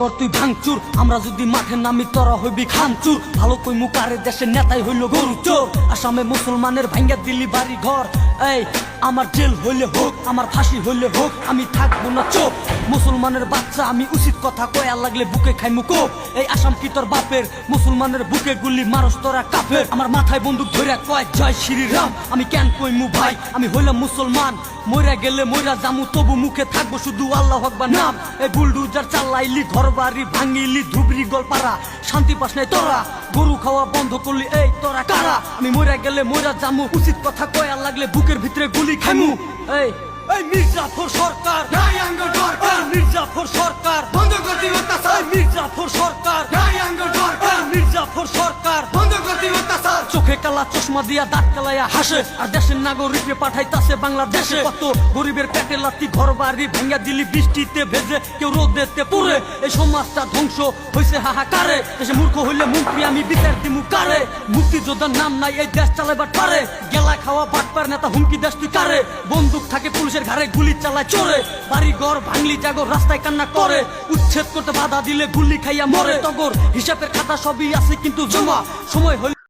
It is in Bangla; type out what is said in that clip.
তুই ভাঙচুর আমরা যদি মাঠে নামি তোরা হইবি খামচুর ভালো কই মুকারে দেশের নেতাই হইল গরু চোর আসামে মুসলমানের ভাঙ্গা দিলি বাড়ি ঘর এই আমার জেল হইলে হোক আমার ফাঁসি হইলে হোক আমি থাকবো না চোপ মুসলমানের বাচ্চা আমি উচিত কথা কয়া লাগলে বুকে খাই মুকো এই আসাম কি তোর বাপের মুসলমানের বুকে গুলি মারস তোরা কাফের আমার মাথায় বন্দুক ধরে কয় জয় শ্রীরাম আমি কেন কইমু ভাই আমি হইলাম মুসলমান মইরা গেলে মইরা জামু তবু মুখে থাকবো শুধু আল্লাহু আকবার নাম এই বুলডুজার চালাইলি ঘরবাড়ি ভাঙিলি ধুবরি গলপাড়া শান্তি পাস নাই তোরা গরু খাওয়া বন্ধ করলি এই তোরা কারা আমি মইরা গেলে মইরা জামু উচিত কথা কয়া লাগলে বুকের ভিতরে গুলি খাইমু এই এই মির্জাফর সরকার নাই আঙ্গ দরকার মির্জাফর সরকার বন্ধ করতে অত্যাচার মির্জাফর সরকার নাই আঙ্গ দরকার মির্জাফর সরকার বন্ধ করতে অত্যাচার চোখে কালা চশমা দিয়া দাঁত কালাইয়া হাসে আর দেশের নাগরিককে পাঠাইতাছে বাংলাদেশে কত গরিবের পেটে লাত্তি ঘর বাড়ি ভাঙ্গা দিলি বৃষ্টিতে ভেজে কেউ রোদেতে পড়ে এই সমাজটা ধ্বংস হইছে হাহাকারে দেশে মূর্খ হইলে মন্ত্রী আমি বিচার দিমু কারে মুক্তিযোদ্ধার নাম নাই এই দেশ চালাইবার পারে গেলা খাওয়া বাটপার নেতা হুমকি দেশ তুই কারে বন্দুক থাকে পুলিশের ঘাড়ে গুলি চালায় চোরে বাড়ি ঘর ভাঙলি জাগর রাস্তায় কান্না করে উচ্ছেদ করতে বাধা দিলে গুলি খাইয়া মরে তগর হিসাবের খাতা সবই আছে কিন্তু জমা সময় হইলে